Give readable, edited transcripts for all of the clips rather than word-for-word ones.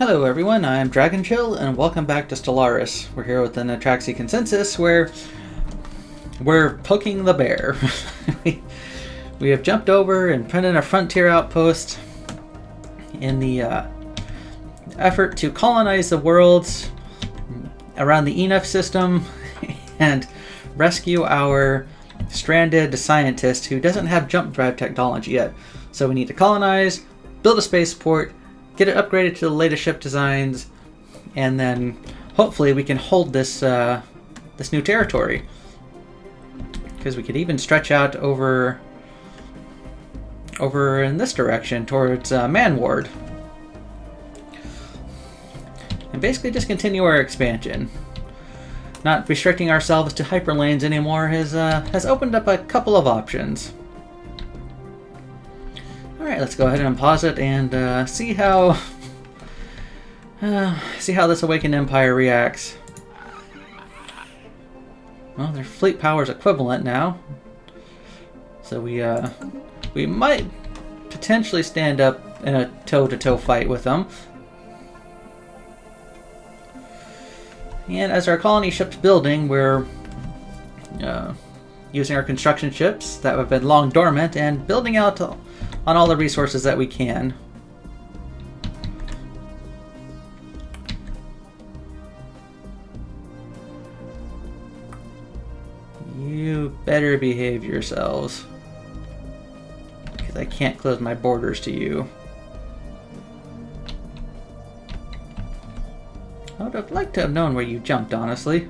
Hello everyone, I'm Dragon Chill, and welcome back to Stellaris. We're here with the Netraxi Consensus, where we're poking the bear. we have jumped over and printed a frontier outpost in the effort to colonize the worlds around the ENF system and rescue our stranded scientist who doesn't have jump drive technology yet. So we need to colonize, build a spaceport, get it upgraded to the latest ship designs, and then hopefully we can hold this this new territory. Because we could even stretch out over in this direction towards Manward, and basically just continue our expansion. Not restricting ourselves to hyperlanes anymore has opened up a couple of options. Alright, let's go ahead and pause it and see how this awakened empire reacts. Well, their fleet power is equivalent now, so we might potentially stand up in a toe-to-toe fight with them. And as our colony ship's building, we're using our construction ships that have been long dormant and building out on all the resources that we can. You better behave yourselves, because I can't close my borders to you. I would have liked to have known where you jumped, honestly.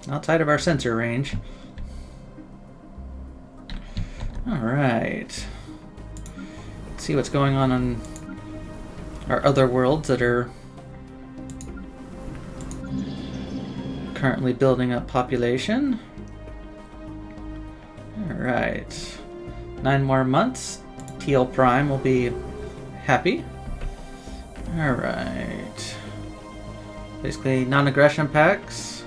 Outside of our sensor range. Alright. Let's see what's going on our other worlds that are currently building up population. Alright. 9 more months. TL Prime will be happy. Alright. Basically non-aggression packs.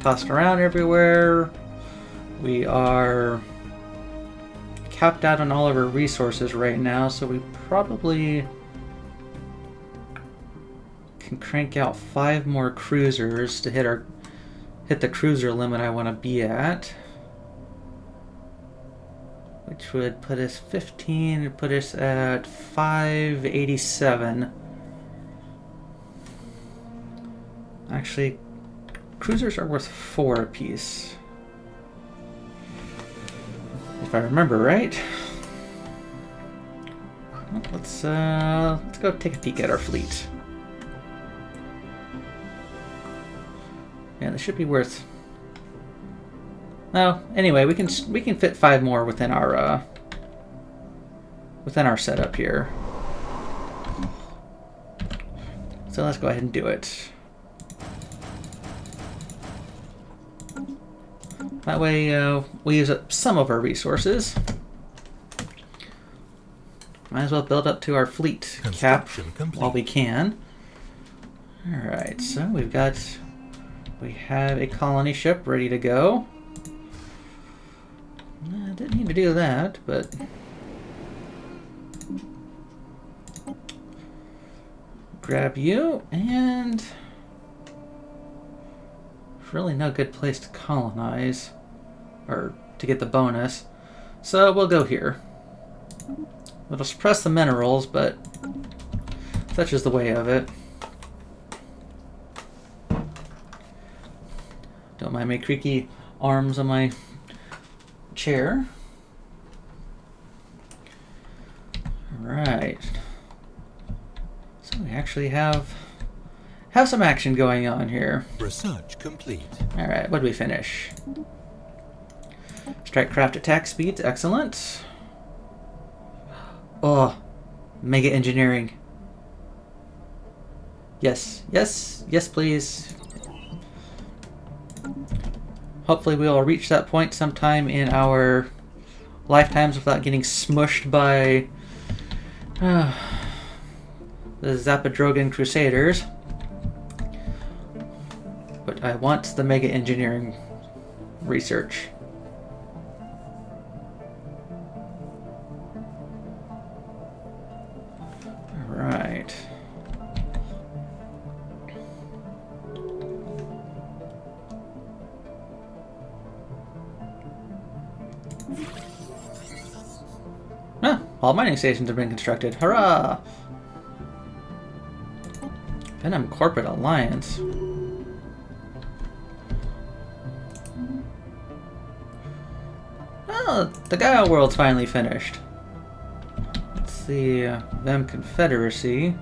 Tossed around everywhere. We are capped out on all of our resources right now, so we probably can crank out 5 more cruisers to hit the cruiser limit I want to be at, which would put us 15 and put us at 587. Actually, cruisers are worth 4 apiece, if I remember right. Well, let's go take a peek at our fleet. Yeah, this should be worth. No, anyway, we can fit 5 more within our setup here. So let's go ahead and do it. That way, we use up some of our resources. Might as well build up to our fleet cap while we can. Alright, so we have a colony ship ready to go. I didn't need to do that, but grab you, and really no good place to colonize or to get the bonus, so we'll go here. It'll suppress the minerals, but such is the way of it. Don't mind my creaky arms on my chair. Alright, so we actually have some action going on here. Research complete. Alright, what did we finish? Strike craft attack speeds, excellent. Oh, mega engineering. Yes, yes, yes please. Hopefully we'll reach that point sometime in our lifetimes without getting smushed by the Zapadrogan Crusaders. But I want the mega engineering research. All mining stations have been constructed. Hurrah! Venom Corporate Alliance. Oh, the Gaia world's finally finished. Let's see, Venom Confederacy.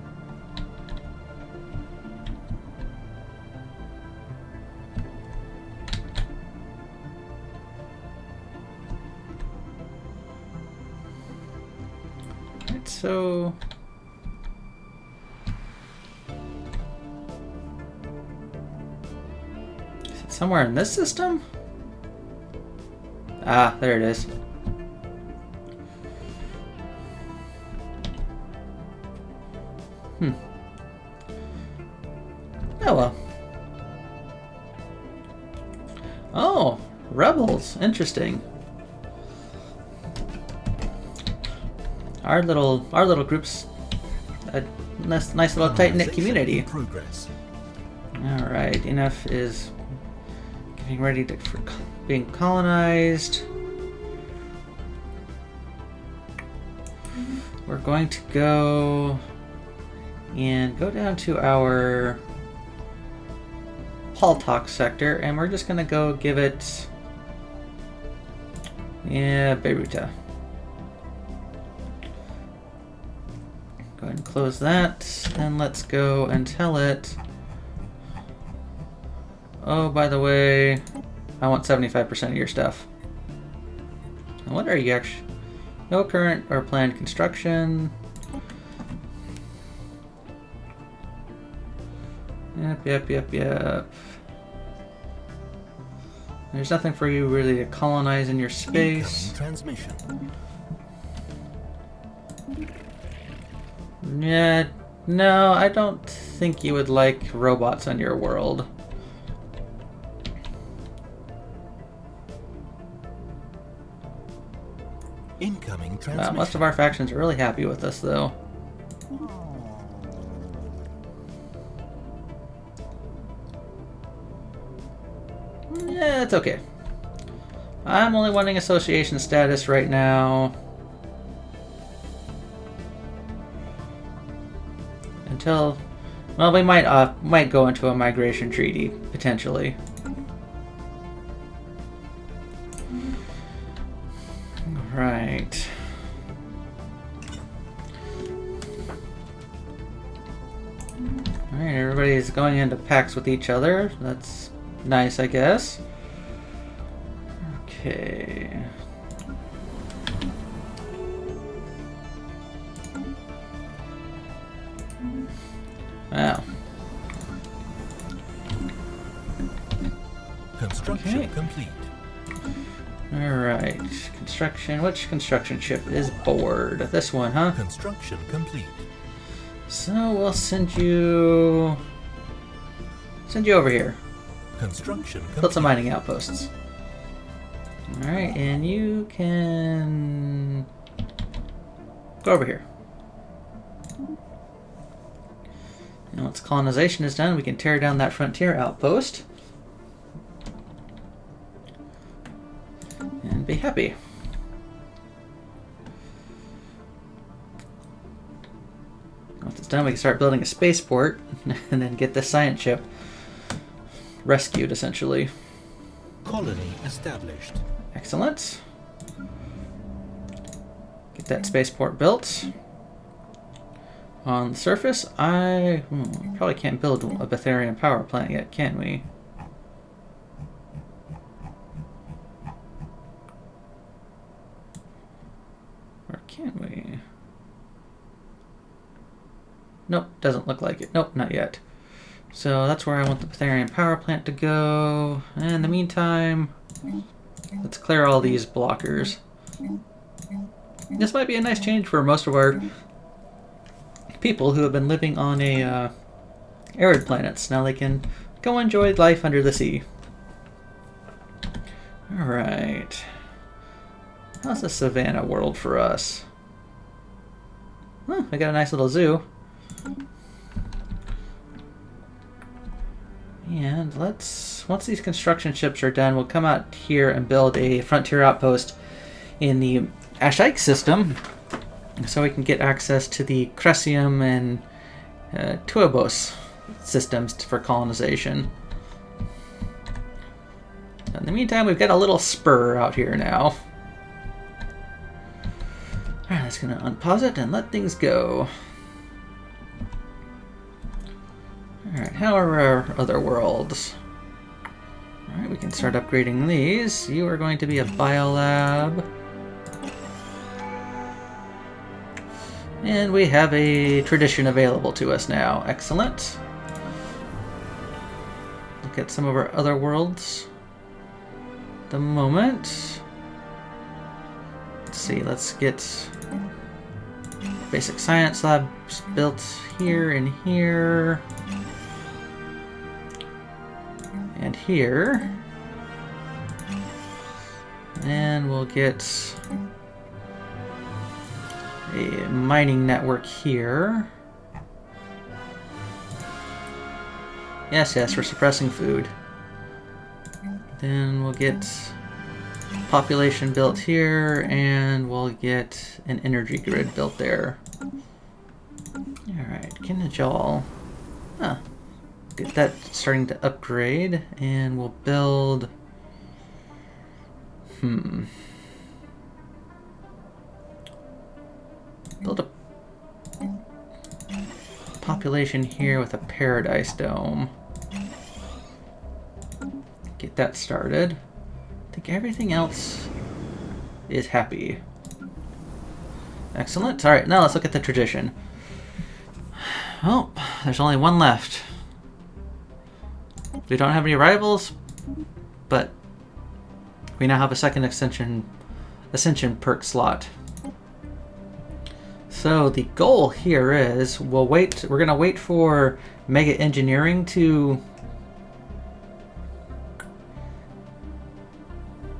Right, so is it somewhere in this system? Ah, there it is. Oh well. Oh, rebels. Interesting. Our little group's a nice little tight-knit community. All right, enough is getting ready for being colonized. We're going to go down to our Paltalk sector, and we're just gonna go give it, Beiruta. Go ahead and close that, and let's go and tell it, oh, by the way, I want 75% of your stuff. And what are you actually? No current or planned construction. Yep. There's nothing for you really to colonize in your space. Transmission. Yeah, no, I don't think you would like robots on your world. Incoming transmission. Most of our factions are really happy with us, though. Yeah, it's okay. I'm only wanting association status right now. Until, well, we might go into a migration treaty potentially. Right. Alright, everybody's going into packs with each other. That's nice, I guess. Okay. Wow. Construction complete. Alright. Construction. Which construction ship is bored? This one, huh? Construction complete. So we'll send you over here. Construction complete. Build some mining outposts. Alright, and you can go over here. And once colonization is done, we can tear down that frontier outpost. And be happy. Once it's done, we can start building a spaceport and then get the science ship rescued, essentially. Colony established. Excellent. Get that spaceport built. On the surface, I probably can't build a Betharian power plant yet, can we? Or can we? Nope, doesn't look like it. Nope, not yet. So that's where I want the Betharian power plant to go. And in the meantime, let's clear all these blockers. This might be a nice change for most of our people who have been living on a arid planets. Now they can go enjoy life under the sea. Alright. How's the savannah world for us? We got a nice little zoo. And once these construction ships are done, we'll come out here and build a frontier outpost in the Ashike system. so we can get access to the Cresium and Tuebos systems for colonization. In the meantime, we've got a little spur out here now. Alright, that's going to unpause it and let things go. Alright, how are our other worlds? Alright, we can start upgrading these. You are going to be a biolab. And we have a tradition available to us now. Excellent. Look at some of our other worlds. The moment. Let's see, let's get basic science labs built here and here. And here. And we'll get a mining network here. Yes, we're suppressing food. Then we'll get population built here, and we'll get an energy grid built there. Alright, Kinajal. Huh. Get that starting to upgrade, and we'll build... Build a population here with a paradise dome. Get that started. I think everything else is happy. Excellent. Alright, now let's look at the tradition. Oh, there's only one left. We don't have any rivals, but we now have a second ascension perk slot. So the goal here is we're gonna wait for mega engineering to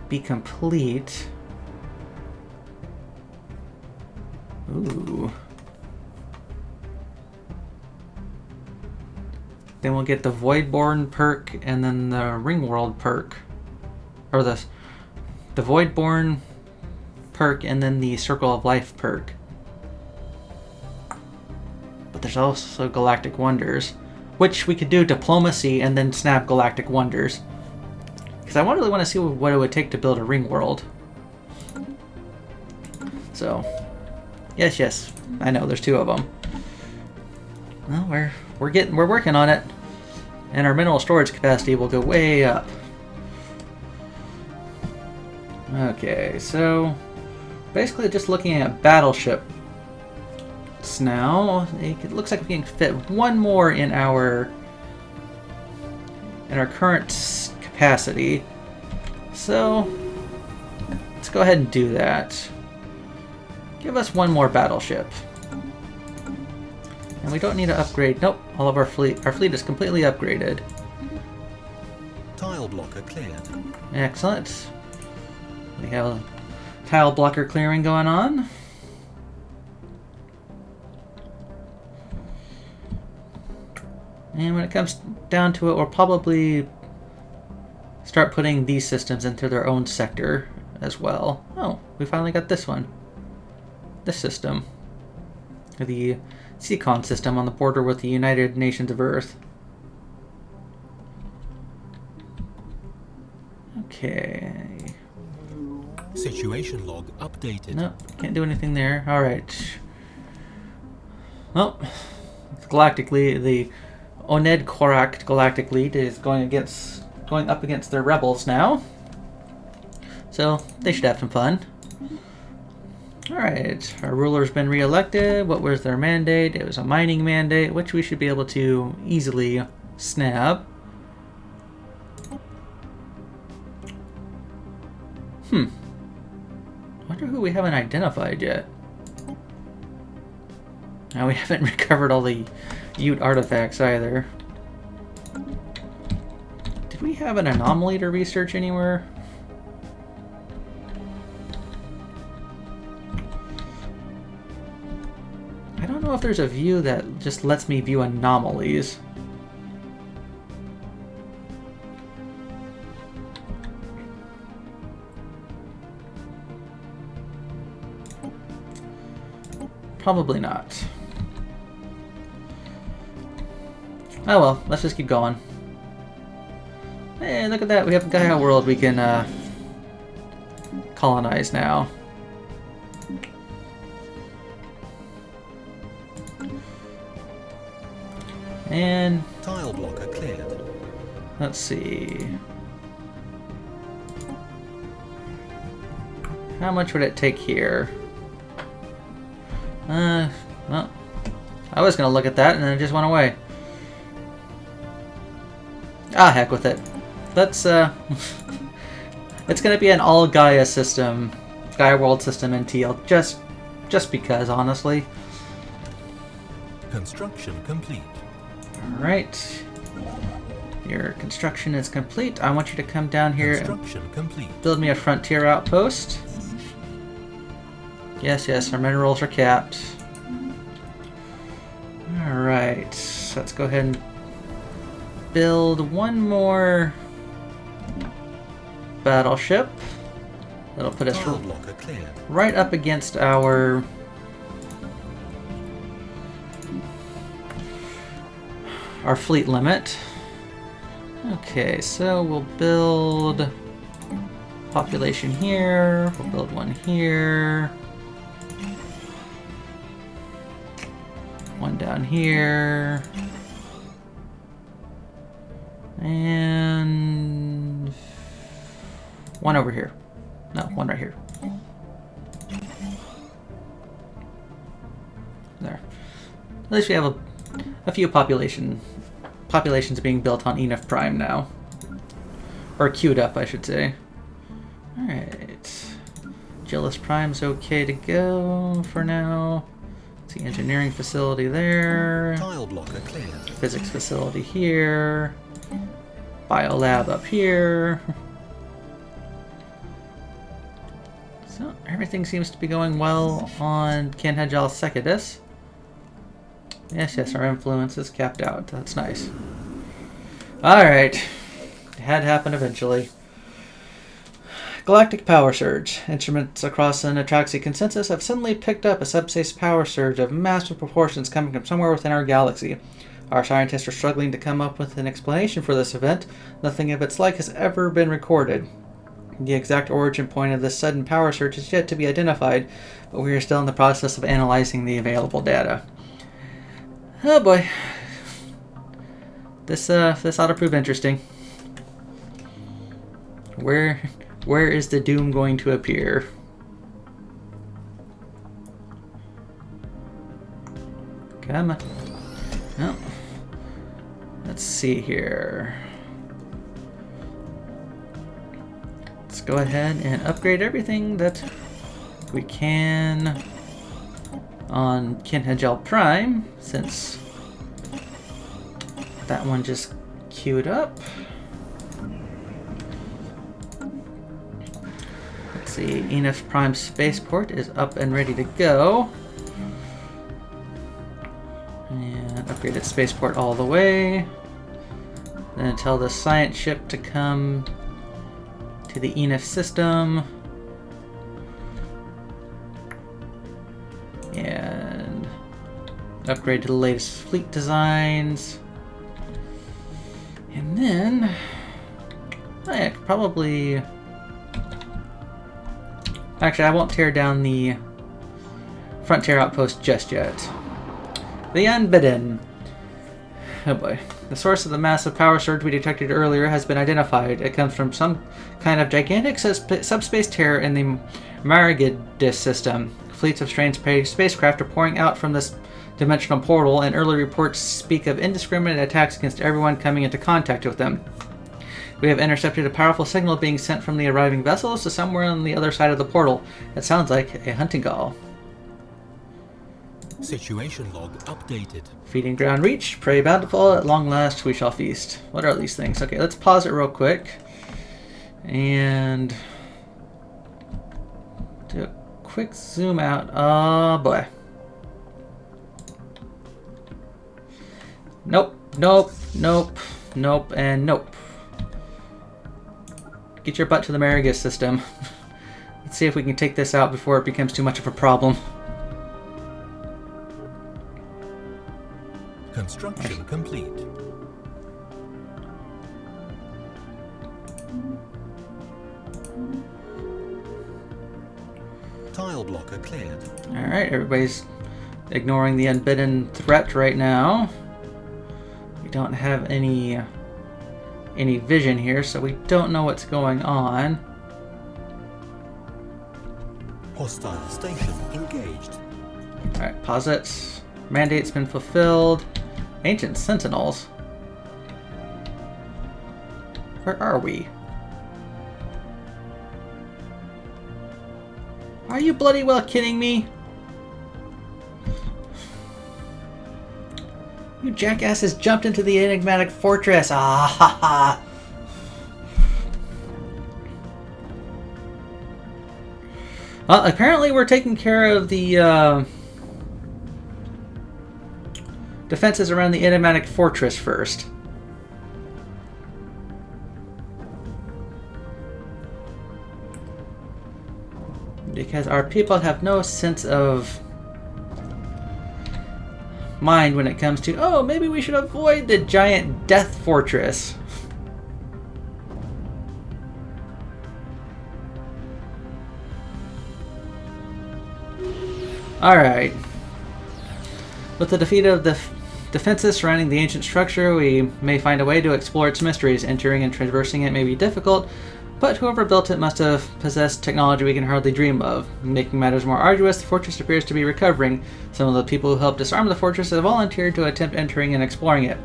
be complete. Ooh. Then we'll get the Voidborn perk and then the Ringworld perk. Or the Voidborn perk and then the Circle of Life perk. But there's also Galactic Wonders, which we could do Diplomacy and then snap Galactic Wonders. Because I really want to see what it would take to build a ring world. So, yes, I know there's two of them. Well, we're working on it, and our mineral storage capacity will go way up. Okay, so basically just looking at battleships now. It looks like we can fit one more in our current capacity. So let's go ahead and do that. Give us one more battleship. And we don't need to upgrade. Nope, all of our fleet is completely upgraded. Tile blocker cleared. Excellent. We have a tile blocker clearing going on. And when it comes down to it, we'll probably start putting these systems into their own sector as well. Oh, we finally got this one. This system. The Seacon system on the border with the United Nations of Earth. Okay. Situation log updated. Nope, can't do anything there. Alright. Well, Galactic Lead, the Oned Korak Galactic Lead is going up against their rebels now. So they should have some fun. Alright, our ruler's been re-elected. What was their mandate? It was a mining mandate, which we should be able to easily snap. Wonder who we haven't identified yet. Now we haven't recovered all the Ute artifacts either. Did we have an anomaly to research anywhere? I don't know if there's a view that just lets me view anomalies. Probably not. Oh well, let's just keep going. Hey, look at that. We have a Gaia world we can colonize now. And Tile blocker cleared. let's see. How much would it take here? Well, I was gonna look at that and then it just went away. Ah, heck with it. Let's it's gonna be an all Gaia system, Gaia world system in TL, just because, honestly. Construction complete. Alright. Your construction is complete. I want you to come down here Construction complete. and build me a frontier outpost. Yes, yes, our minerals are capped. Alright, let's go ahead and build one more battleship. That'll put us Tile blocker cleared. right up against our fleet limit. Okay, so we'll build population here. We'll build one here. One down here. And one over here. No, one right here. There. At least we have a few populations being built on Enif Prime now. Or queued up, I should say. Alright. Gillis Prime's okay to go for now. It's the engineering facility there. Tile blocker cleared. Physics facility here. Biolab up here. So everything seems to be going well on Canhedjal Secedus. Yes, yes, our influence is capped out. That's nice. Alright. It had to happen eventually. Galactic power surge. Instruments across the Netraxi Consensus have suddenly picked up a subspace power surge of massive proportions coming from somewhere within our galaxy. Our scientists are struggling to come up with an explanation for this event. Nothing of its like has ever been recorded. The exact origin point of this sudden power surge is yet to be identified, but we are still in the process of analyzing the available data. Oh boy. This ought to prove interesting. Where is the doom going to appear? Come on. Oh. Let's see here. Let's go ahead and upgrade everything that we can on Canhedjal Prime, since that one just queued up. Let's see, Enif Prime Spaceport is up and ready to go. And upgraded Spaceport all the way. Then tell the science ship to come to the Enif system. And upgrade to the latest fleet designs. And then I could probably... Actually, I won't tear down the frontier outpost just yet. The Unbidden. Oh boy. The source of the massive power surge we detected earlier has been identified. It comes from some kind of gigantic subspace terror in the Mariga system. Fleets of strange spacecraft are pouring out from this dimensional portal, and early reports speak of indiscriminate attacks against everyone coming into contact with them. We have intercepted a powerful signal being sent from the arriving vessels to somewhere on the other side of the portal. It sounds like a hunting call. Situation log updated. Feeding ground reached. Prey bountiful. At long last we shall feast. What are these things? Okay, let's pause it real quick. And do a quick zoom out. Oh boy. Nope, nope, nope, nope, and nope. Get your butt to the Mariga system. Let's see if we can take this out before it becomes too much of a problem. Construction complete. Tile blocker cleared. Alright, everybody's ignoring the unbidden threat right now. We don't have any vision here, so we don't know what's going on. Hostile station engaged. Alright, posits. Mandate's been fulfilled. Ancient Sentinels. Where are we? Are you bloody well kidding me? You jackasses jumped into the enigmatic fortress! Ah ha ha! Well, apparently we're taking care of the defenses around the enigmatic fortress first. Because our people have no sense of mind when it comes to, oh, maybe we should avoid the giant death fortress. Alright. With the defeat of the defenses surrounding the ancient structure, we may find a way to explore its mysteries. Entering and traversing it may be difficult, but whoever built it must have possessed technology we can hardly dream of. Making matters more arduous, the fortress appears to be recovering. Some of the people who helped disarm the fortress have volunteered to attempt entering and exploring it,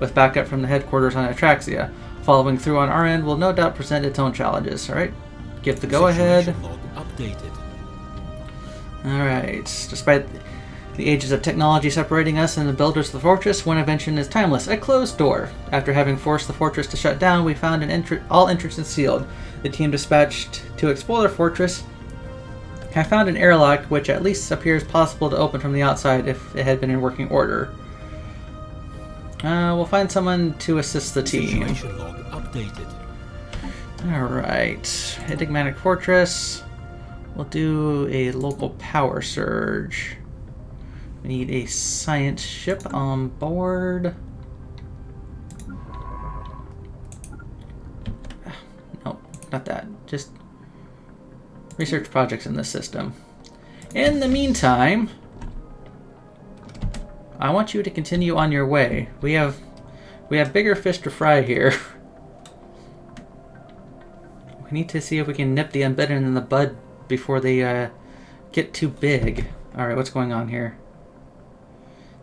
with backup from the headquarters on Netraxia. Following through on our end will no doubt present its own challenges. Alright, give the go-ahead. Updated. Alright, despite the ages of technology separating us and the builders of the fortress, one invention is timeless: a closed door. After having forced the fortress to shut down, we found all entrances sealed. The team dispatched to explore the fortress have found an airlock which at least appears possible to open from the outside if it had been in working order. We'll find someone to assist the team. Situation log updated. Alright, enigmatic fortress. We'll do a local power surge. We need a science ship on board. Nope, not that. Just research projects in this system. In the meantime, I want you to continue on your way. We have bigger fish to fry here. We need to see if we can nip the unbidden in the bud before they get too big. Alright, what's going on here?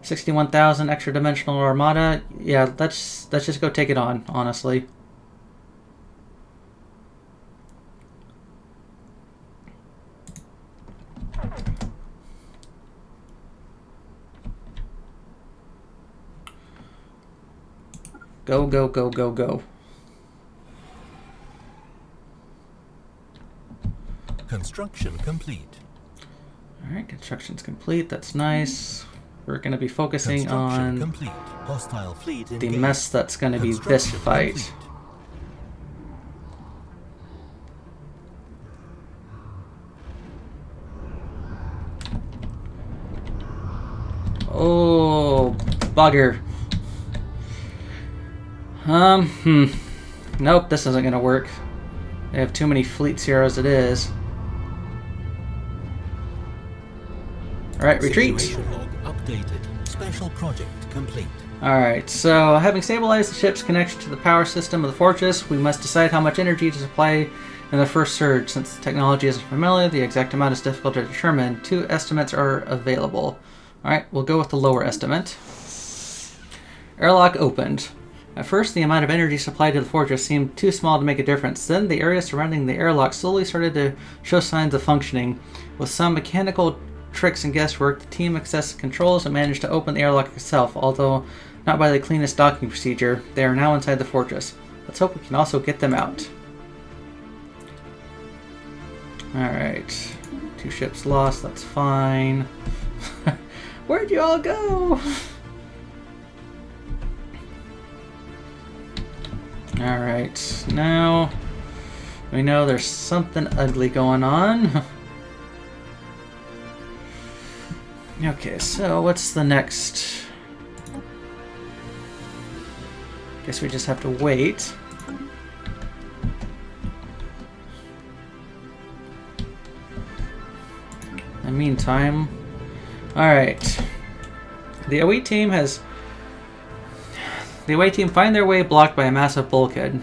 61,000 extra dimensional armada. Yeah, let's just go take it on, honestly. Go, go, go, go, go. Construction complete. Alright, construction's complete. That's nice. We're going to be focusing on complete. Hostile fleet the mess that's going to be this fight. Complete. Oh, bugger. Nope, this isn't going to work. They have too many fleets here as it is. Alright, retreat. Situation log updated. Special project complete. Alright, so having stabilized the ship's connection to the power system of the fortress, we must decide how much energy to supply in the first surge. Since the technology isn't familiar, the exact amount is difficult to determine. 2 estimates are available. Alright, we'll go with the lower estimate. Airlock opened. At first, the amount of energy supplied to the fortress seemed too small to make a difference. Then, the area surrounding the airlock slowly started to show signs of functioning. With some mechanical tricks and guesswork, the team accessed the controls and managed to open the airlock itself, although not by the cleanest docking procedure. They are now inside the fortress. Let's hope we can also get them out. Alright. 2 ships lost, that's fine. Where'd you all go? Alright, now we know there's something ugly going on. Okay, so what's the next Guess we just have to wait. In the meantime, alright. The away team find their way blocked by a massive bulkhead.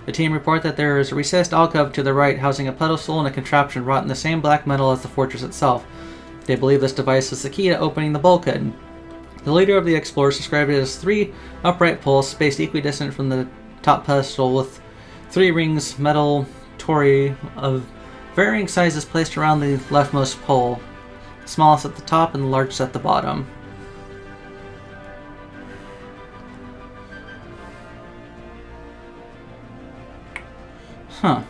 The team report that there is a recessed alcove to the right housing a pedestal and a contraption wrought in the same black metal as the fortress itself. They believe this device is the key to opening the bulkhead. The leader of the explorers described it as 3 upright poles spaced equidistant from the top pedestal with 3 rings metal tori of varying sizes placed around the leftmost pole, the smallest at the top and the largest at the bottom. Huh.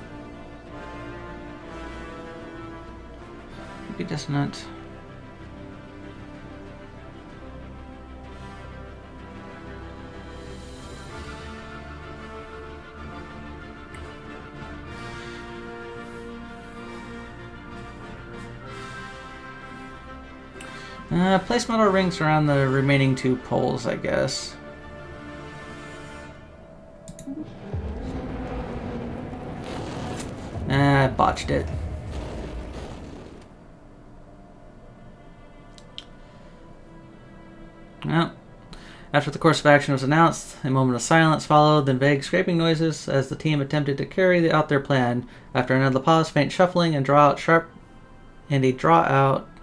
Equidistant. Place metal rings around the remaining 2 poles, I guess. I botched it. Well, after the course of action was announced, a moment of silence followed, then vague scraping noises as the team attempted to carry out their plan. After another pause, faint shuffling and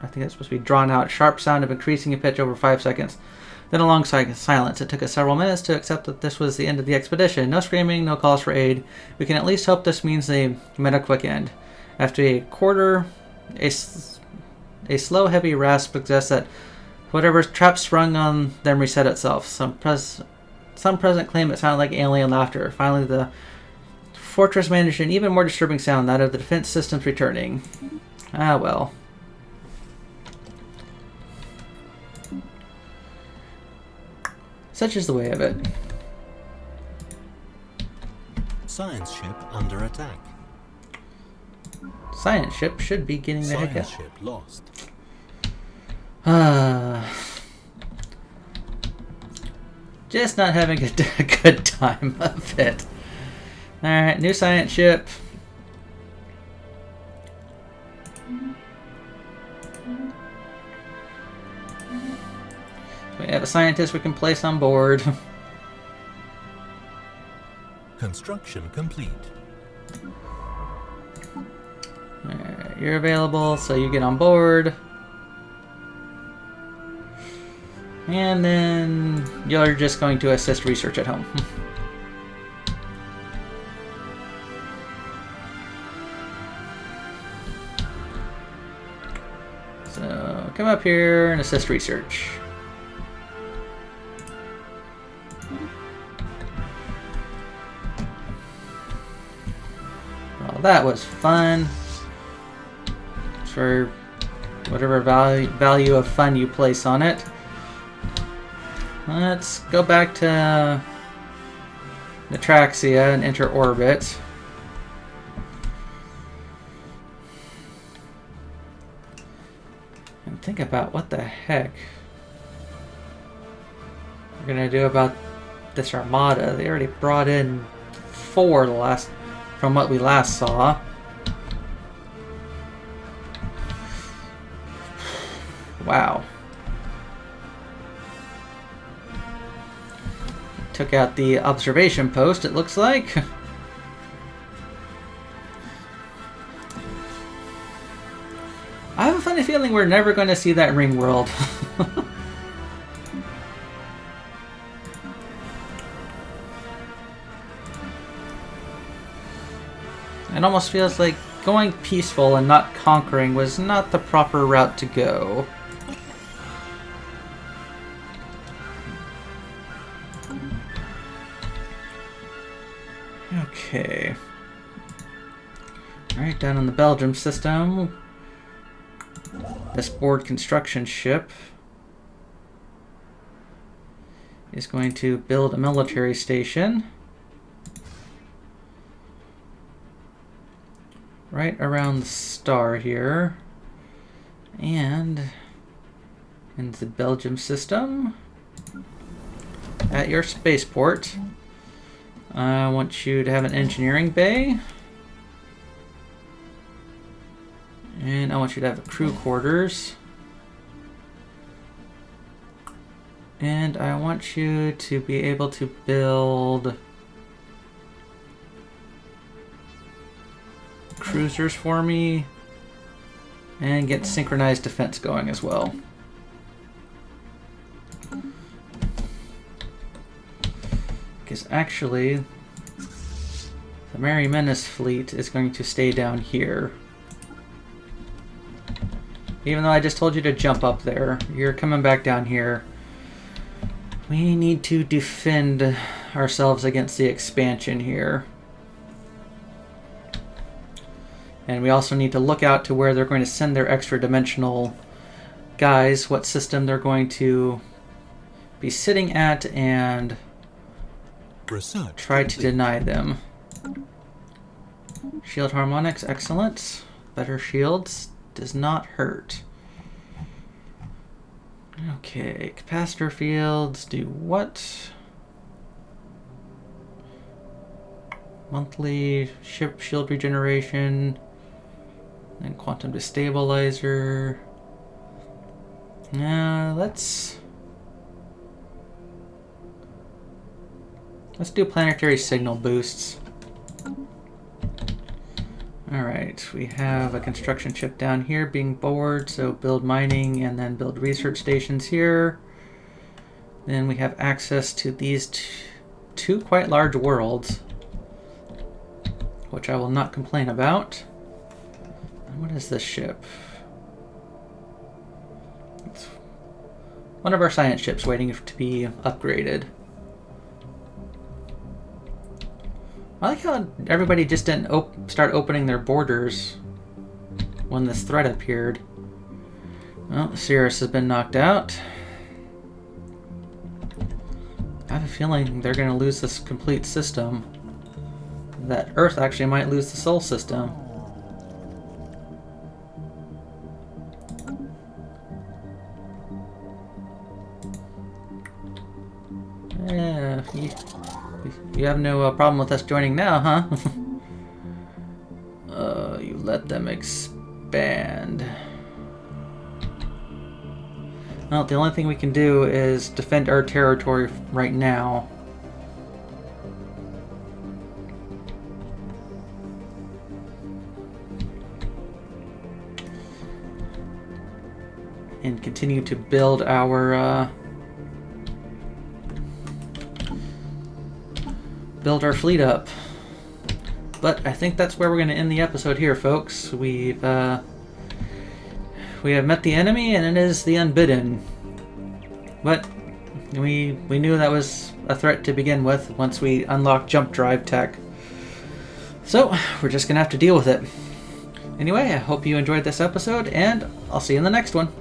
I think it's supposed to be drawn out, sharp sound of increasing in pitch over 5 seconds. Then a long silence. It took us several minutes to accept that this was the end of the expedition. No screaming, no calls for aid. We can at least hope this means they met a quick end. After a quarter, a slow, heavy rasp suggests that whatever trap sprung on them reset itself. Some present claim it sounded like alien laughter. Finally, the fortress managed an even more disturbing sound, that of the defense systems returning. Ah, well. Such is the way of it. Science ship under attack. Science ship should be getting the heck out. Science ship lost. Just not having a good time of it. Alright, new science ship. We have a scientist we can place on board. Construction complete. Alright, you're available, so you get on board. And then you're just going to assist research at home. So come up here and assist research. Well, that was fun. For whatever value of fun you place on it. Let's go back to Netraxi and enter orbit. And think about what the heck we're gonna do about this armada. They already brought in 4 from what we last saw. Wow. Took out the observation post, it looks like. I have a funny feeling we're never going to see that ring world. It almost feels like going peaceful and not conquering was not the proper route to go. Okay. Alright, down on the Belgium system. This board construction ship is going to build a military station right around the star here. And in the Belgium system, at your spaceport, I want you to have an engineering bay. And I want you to have a crew quarters. And I want you to be able to build cruisers for me and get synchronized defense going as well. Because actually, the Mary Menace fleet is going to stay down here. Even though I just told you to jump up there, you're coming back down here. We need to defend ourselves against the expansion here. And we also need to look out to where they're going to send their extra dimensional guys, what system they're going to be sitting at, and try to deny them. Shield harmonics, excellent. Better shields does not hurt. Okay, capacitor fields do what? Monthly ship shield regeneration, and quantum destabilizer. Let's do planetary signal boosts. Alright, we have a construction ship down here being bored, so build mining and then build research stations here. Then we have access to these two quite large worlds, which I will not complain about. And what is this ship? It's one of our science ships waiting to be upgraded. I like how everybody just didn't start opening their borders when this threat appeared. Well, Cirrus has been knocked out. I have a feeling they're going to lose this complete system. That Earth actually might lose the Sol system. Yeah, you have no problem with us joining now, huh? You let them expand. Well, the only thing we can do is defend our territory right now. And continue to build our fleet up. But I think that's where we're going to end the episode here, folks. We have met the enemy, and it is the Unbidden. But we knew that was a threat to begin with once we unlocked jump drive tech. So we're just going to have to deal with it. Anyway, I hope you enjoyed this episode, and I'll see you in the next one.